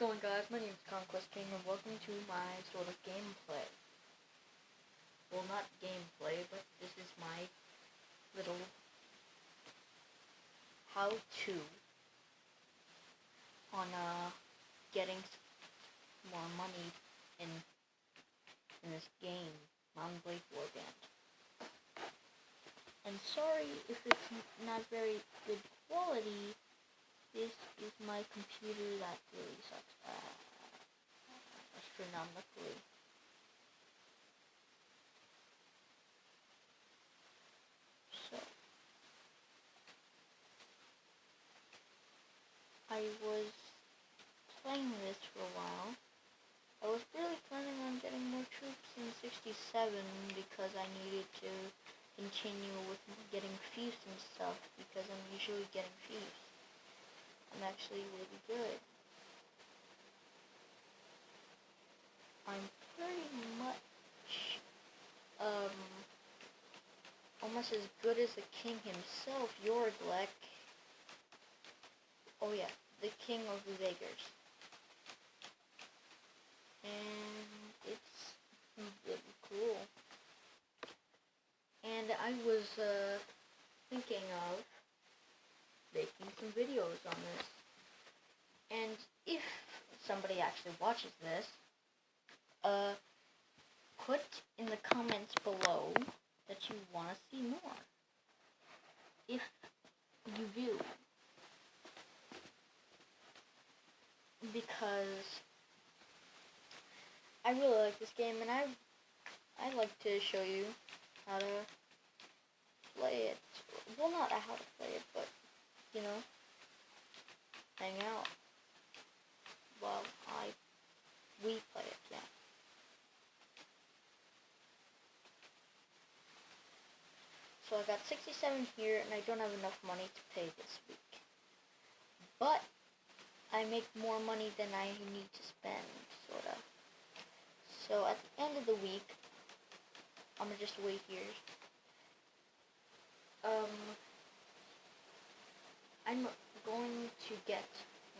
going, guys? My name is Conquest King, and welcome to my sort of gameplay. Well, not gameplay, but this is my little how-to on getting more money in this game, Mountain Blade Warband. And sorry if it's not very good quality. This is my computer that really sucks astronomically. So, I was playing this for a while. I was really planning on getting more troops in 67 because I needed to continue with getting fiefs and stuff because I'm usually getting fiefs. I'm actually really good. I'm pretty much almost as good as the king himself, Yorglek. Oh yeah, the king of the Vagars. And it's really cool. And I was thinking of making some videos on this. And if somebody actually watches this, put in the comments below that you want to see more. If you do. Because I really like this game, and I'd like to show you how to play it. Well, not how to play it, but, you know, hang out while we play it, yeah. So I got 67 here, and I don't have enough money to pay this week. But I make more money than I need to spend, sort of. So at the end of the week, I'm gonna just wait here. I'm going to get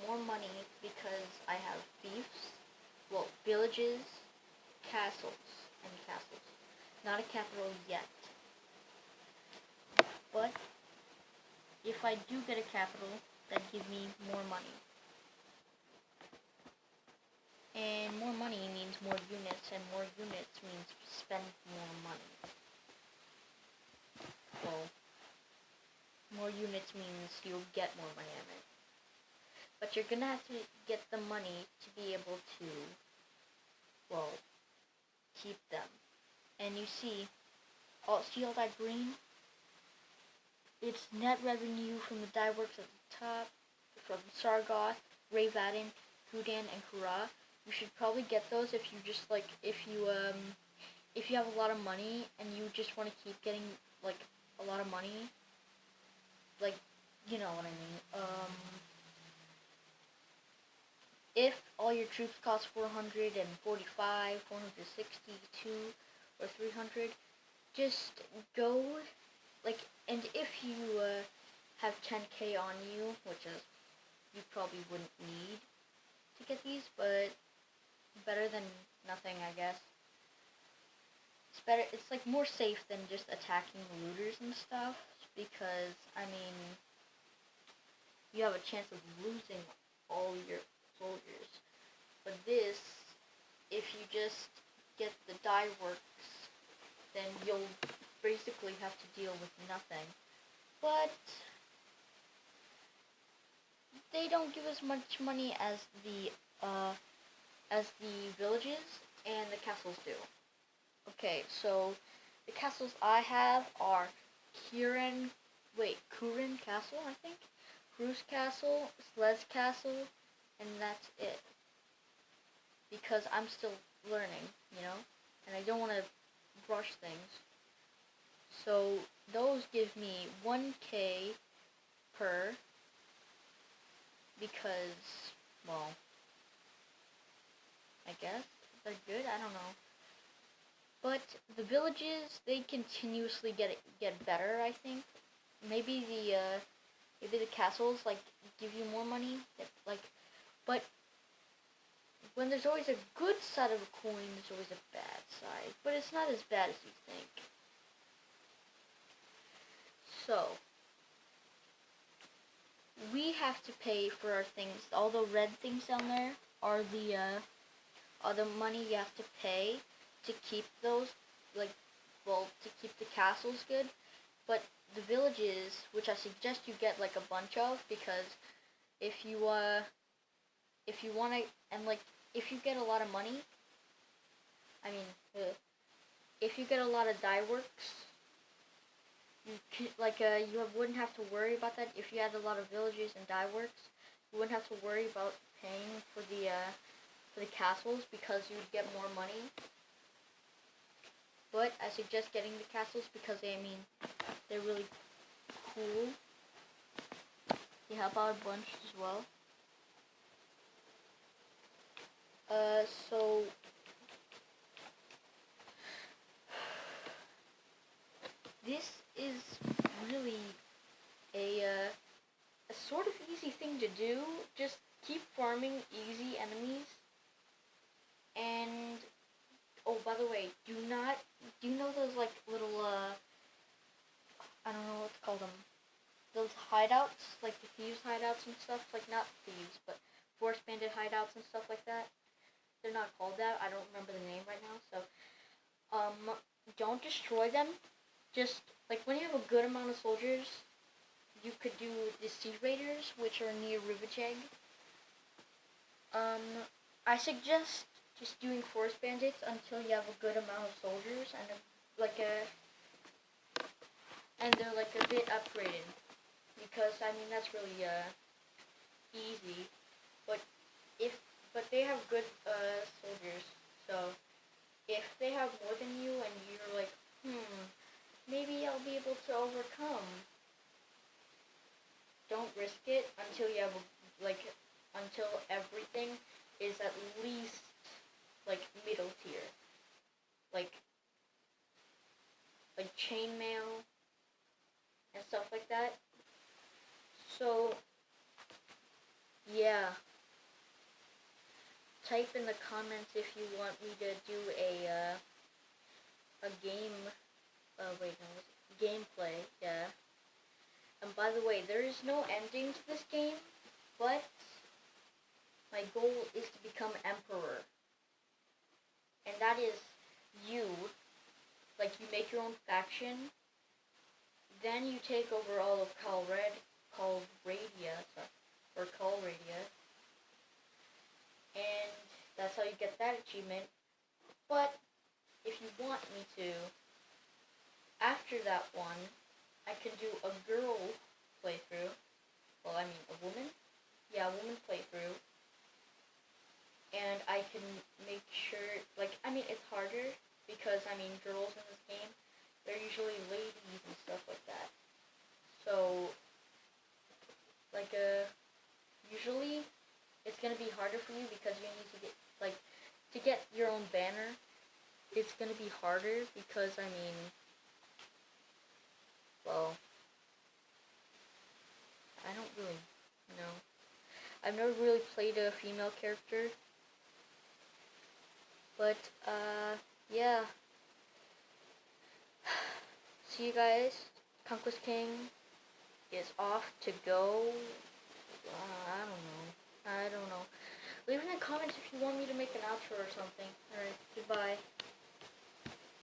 more money because I have fiefs, well, villages, castles, and castles. Not a capital yet. But if I do get a capital, that'd give me more money. And more money means more units, and more units means spend more money. Well, more units means you'll get more money out of it. But you're gonna have to get the money to be able to, well, keep them. And you see all that green? It's net revenue from the dye works at the top, from Sargoth, Rayvaden, Kudan, and Kura. You should probably get those if you just if you have a lot of money and you just want to keep getting a lot of money, you know what I mean. If all your troops cost 445, 462, or 300, just go and if you have 10k on you, which is you probably wouldn't need to get these, but better than nothing, I guess. It's better. It's more safe than just attacking looters and stuff, because I mean, you have a chance of losing all your soldiers. But this, if you just get the dye works, then you'll basically have to deal with nothing. But they don't give as much money as the villages and the castles do. Okay, so the castles I have are Kurin Castle, I think, Cruz Castle, Slez Castle, and that's it. Because I'm still learning, you know, and I don't want to rush things. So those give me 1k per, because, well, I guess they're good, I don't know. But the villages, they continuously get better, I think. Maybe the castles give you more money, but when there's always a good side of a coin, there's always a bad side. But it's not as bad as you think. So, we have to pay for our things. All the red things down there are the money you have to pay to keep those, like, well, to keep the castles good. But the villages, which I suggest you get like a bunch of, because if you wanna, and like, if you get a lot of money, I mean, if you get a lot of dye works, you wouldn't have to worry about that. If you had a lot of villages and dye works, you wouldn't have to worry about paying for the castles, because you would get more money. But I suggest getting the castles because they're really cool. They help out a bunch as well. So this is really a sort of easy thing to do. Just keep farming easy enemies. And oh, by the way, do you know those like little I don't know what to call them. Those hideouts, like the thieves hideouts and stuff, like not thieves, but forest bandit hideouts and stuff like that. They're not called that. I don't remember the name right now. So, don't destroy them. Just like when you have a good amount of soldiers, you could do the sea raiders, which are near Rivajeg. I suggest just doing forest bandits until you have a good amount of soldiers and they're like a bit upgraded, because that's really easy. But they have good soldiers. So if they have more than you and you're like, maybe I'll be able to overcome, don't risk it until you have until everything is at least like middle tier, like chainmail and stuff like that. So yeah, type in the comments if you want me to do a game. Gameplay. Yeah. And by the way, there is no ending to this game, but my goal is to become emperor. And that is you make your own faction, then you take over all of Calradia, and that's how you get that achievement. But if you want me to, after that one, I can do a girl playthrough. Well, a woman? Yeah, a woman playthrough. And I can make sure, it's harder because, girls in this game, they're usually ladies and stuff like that. So, usually, it's gonna be harder for you because you need to get your own banner. It's gonna be harder because, well, I don't really know. I've never really played a female character. But, yeah. See you guys. Conquest King is off to go. I don't know. Leave in the comments if you want me to make an outro or something. Alright, goodbye.